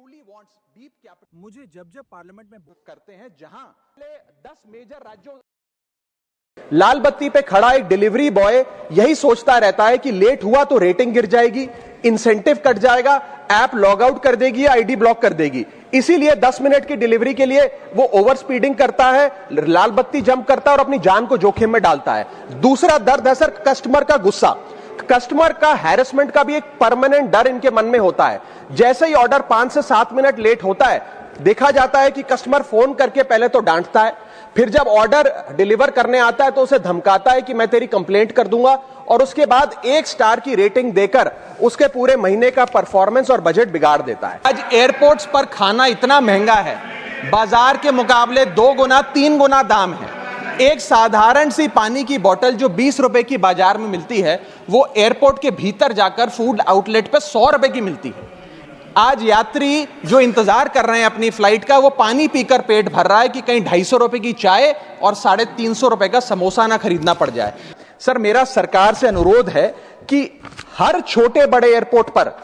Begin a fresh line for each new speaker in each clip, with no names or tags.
truly wants deep capital, मुझे जब parliament में करते हैं जहां 10 मेजर राज्यों, लाल बत्ती पे खड़ा एक डिलीवरी बॉय यही सोचता रहता है कि लेट हुआ तो रेटिंग गिर जाएगी, इंसेंटिव कट जाएगा, ऐप लॉग आउट कर देगी या आईडी ब्लॉक कर देगी। इसीलिए 10 मिनट की डिलीवरी के लिए वो ओवर स्पीडिंग करता है, लाल बत्ती जंप करता है और अपनी जान को जोखिम में डालता है। दूसरा दर्द है सर कस्टमर का गुस्सा। कस्टमर का हैरेसमेंट का भी एक परमानेंट डर इनके मन में होता है। जैसे ही ऑर्डर 5 से 7 मिनट लेट होता है, देखा जाता है कि कस्टमर फोन करके पहले तो डांटता है, फिर जब ऑर्डर डिलीवर करने आता है तो उसे धमकाता है कि मैं तेरी कंप्लेंट कर दूंगा, और उसके बाद 1 स्टार की रेटिंग देकर उसके पूरे महीने का परफॉर्मेंस और बजट बिगाड़ देता है। आज एयरपोर्ट्स पर खाना इतना महंगा है, बाजार के मुकाबले 2 गुना 3 गुना दाम है। एक साधारण सी पानी की बोतल जो 20 रुपए की बाजार में मिलती है, वो एयरपोर्ट के भीतर जाकर फूड आउटलेट पर 100 रुपए की मिलती है। आज यात्री जो इंतजार कर रहे हैं अपनी फ्लाइट का, वो पानी पीकर पेट भर रहा है कि कहीं 250 रुपए की चाय और 350 रुपए का समोसा ना खरीदना पड़ जाए। सर, मेरा सरकार से अनुरोध है कि हर छोटे बड़े एयरपोर्ट पर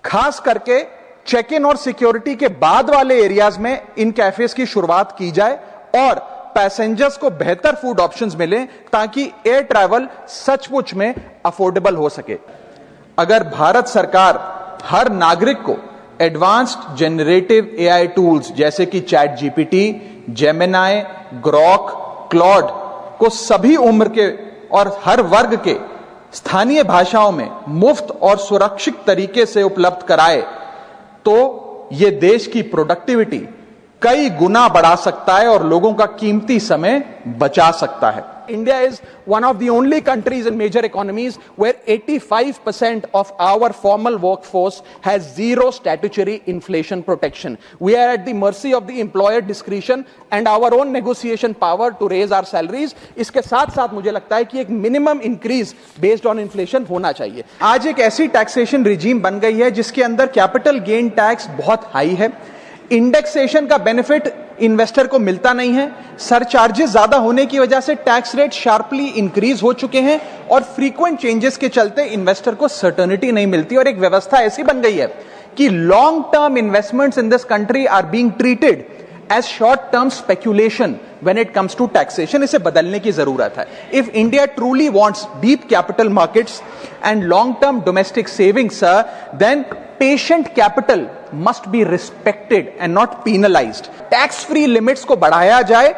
खास करके चेक इन और सिक्योरिटी के बाद वाले एरियाज में इन कैफेज की शुरुआत की जाए और पैसेंजर्स को बेहतर फूड ऑप्शंस मिलें ताकि एयर ट्रैवल सचमुच में अफोर्डेबल हो सके। अगर भारत सरकार हर नागरिक को एडवांस्ड जनरेटिव एआई टूल्स जैसे कि chat GPT, Gemini, Grok, Claude को सभी उम्र के और हर वर्ग के स्थानीय भाषाओं में मुफ्त और सुरक्षित तरीके से उपलब्ध कराए, तो यह देश की प्रोडक्टिविटी कई गुना बढ़ा सकता है और लोगों का कीमती समय बचा सकता है। India is one of the only countries in major economies where 85% of our formal workforce has zero statutory inflation protection. We are at the mercy of the employer discretion and our own negotiation power to raise our salaries. इसके साथ साथ मुझे लगता है कि एक minimum increase based on inflation होना चाहिए। आज एक ऐसी टैक्सेशन रिजीम बन गई है जिसके अंदर कैपिटल गेन टैक्स बहुत हाई है, इंडेक्सेशन का बेनिफिट इन्वेस्टर को मिलता नहीं है, सरचार्जेस ज्यादा होने की वजह से टैक्स रेट शार्पली इंक्रीज हो चुके हैं और फ्रीक्वेंट चेंजेस के चलते इन्वेस्टर को सर्टेनिटी नहीं मिलती और एक व्यवस्था ऐसी बन गई है कि long term investments in this country are being treated as short term speculation when it comes to taxation. इसे बदलने की जरूरत है। If India truly wants deep capital markets and long term domestic savings, then patient capital must be respected and not penalised. Tax free limits को बढ़ाया जाए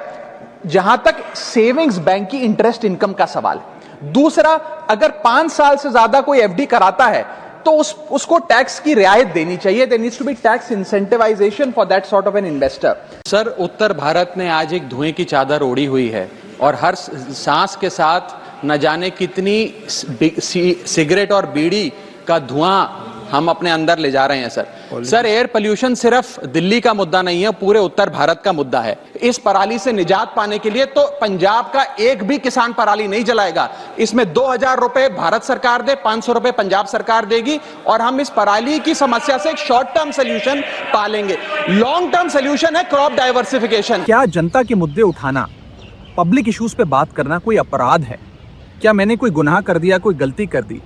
जहां तक सेविंग्स बैंक की इंटरेस्ट इनकम का सवाल है। दूसरा, अगर 5 साल से ज्यादा कोई एफडी कराता है तो उसको टैक्स की रियायत देनी चाहिए। There needs to be tax incentivisation for that sort of an investor.
Sir, उत्तर भारत ने आज एक धुएं की चादर ओढ़ी हुई है और हर सांस के साथ न जाने कितनी सिगरेट और बीड़ी का धुआं हम अपने अंदर ले जा रहे हैं। सर, एयर पोल्यूशन सिर्फ दिल्ली का मुद्दा नहीं है, पूरे उत्तर भारत का मुद्दा है। इस पराली से निजात पाने के लिए तो पंजाब का एक भी किसान पराली नहीं जलाएगा। इसमें 2000 रुपए भारत सरकार दे, 500 रुपए पंजाब सरकार देगी और हम इस पराली की समस्या से एक शॉर्ट टर्म सोल्यूशन पालेंगे। लॉन्ग टर्म सोल्यूशन है क्रॉप डाइवर्सिफिकेशन।
क्या जनता के मुद्दे उठाना, पब्लिक इश्यूज पे बात करना कोई अपराध है? क्या मैंने कोई गुनाह कर दिया, कोई गलती कर दी?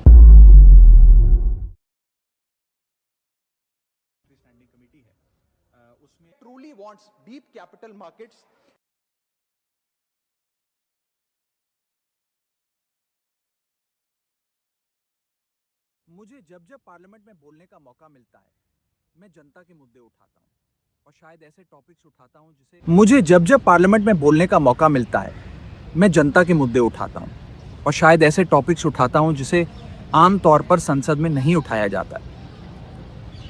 उसमें truly wants deep capital markets. मुझे जब पार्लियामेंट में बोलने का मौका मिलता है, मैं जनता के मुद्दे उठाता हूं और शायद ऐसे टॉपिक्स उठाता हूं जिसे मुझे जब पार्लियामेंट में बोलने का मौका मिलता है, मैं जनता के मुद्दे उठाता हूं और शायद ऐसे टॉपिक्स उठाता हूं जिसे आम तौर पर संसद में नहीं उठाया जाता।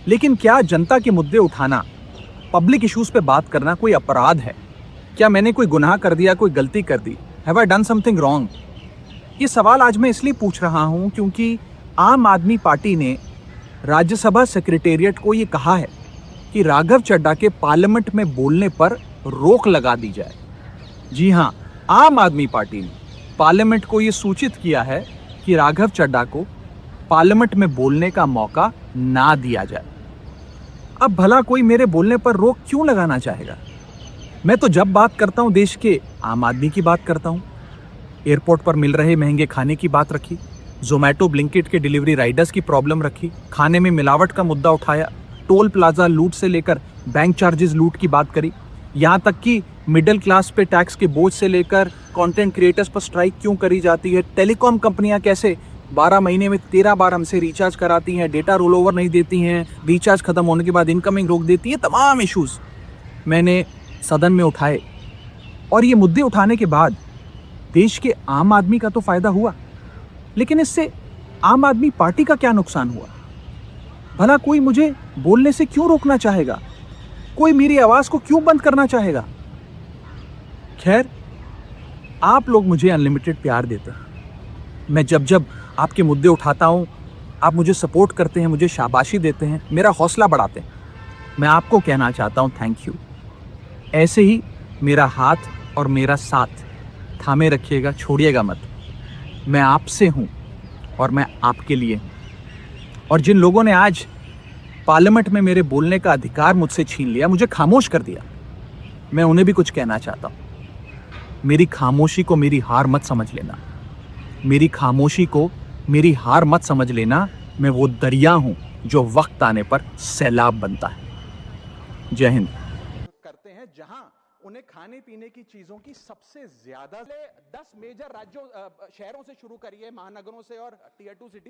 लेकिन क्या जनता के मुद्दे उठाना, पब्लिक इश्यूज पे बात करना कोई अपराध है? क्या मैंने कोई गुनाह कर दिया, कोई गलती कर दी? Have I done something wrong? ये सवाल आज मैं इसलिए पूछ रहा हूं क्योंकि आम आदमी पार्टी ने राज्यसभा सेक्रेटेरिएट को ये कहा है कि राघव चड्ढा के पार्लियामेंट में बोलने पर रोक लगा दी जाए। जी हां, आम आदमी पार्टी ने पार्लियामेंट को ये सूचित किया है कि राघव चड्ढा को पार्लियामेंट में बोलने का मौका ना दिया जाए। अब भला कोई मेरे बोलने पर रोक क्यों लगाना चाहेगा? मैं तो जब बात करता हूं देश के आम आदमी की बात करता हूं। एयरपोर्ट पर मिल रहे महंगे खाने की बात रखी, जोमैटो ब्लिंकिट के डिलीवरी राइडर्स की प्रॉब्लम रखी, खाने में मिलावट का मुद्दा उठाया, टोल प्लाजा लूट से लेकर बैंक चार्जेस लूट की बात करी, यहाँ तक कि मिडिल क्लास पे टैक्स के बोझ से लेकर कंटेंट क्रिएटर्स पर स्ट्राइक क्यों करी जाती है, टेलीकॉम कंपनियां कैसे 12 महीने में 13 बार हमसे रिचार्ज कराती हैं, डेटा रोल ओवर नहीं देती हैं, रिचार्ज खत्म होने के बाद इनकमिंग रोक देती है, तमाम इश्यूज मैंने सदन में उठाए। और ये मुद्दे उठाने के बाद देश के आम आदमी का तो फायदा हुआ, लेकिन इससे आम आदमी पार्टी का क्या नुकसान हुआ? भला कोई मुझे बोलने से क्यों रोकना चाहेगा? कोई मेरी आवाज को क्यों बंद करना चाहेगा? खैर, आप लोग मुझे अनलिमिटेड प्यार देते हैं। मैं जब जब आपके मुद्दे उठाता हूं, आप मुझे सपोर्ट करते हैं, मुझे शाबाशी देते हैं, मेरा हौसला बढ़ाते हैं। मैं आपको कहना चाहता हूं थैंक यू। ऐसे ही मेरा हाथ और मेरा साथ थामे रखिएगा, छोड़िएगा मत। मैं आपसे हूं और मैं आपके लिए हूं। और जिन लोगों ने आज पार्लियामेंट में मेरे बोलने का अधिकार मुझसे छीन लिया, मुझे खामोश कर दिया, मैं उन्हें भी कुछ कहना चाहता हूं। मेरी खामोशी को मेरी हार मत समझ लेना। मेरी खामोशी को मेरी हार मत समझ लेना। मैं वो दरिया हूं जो वक्त आने पर सैलाब बनता है। जय हिंद।
करते हैं जहां उन्हें खाने पीने की चीजों की सबसे ज्यादा 10 मेजर राज्यों शहरों से शुरू करिए, महानगरों से और टियर 2 सिटी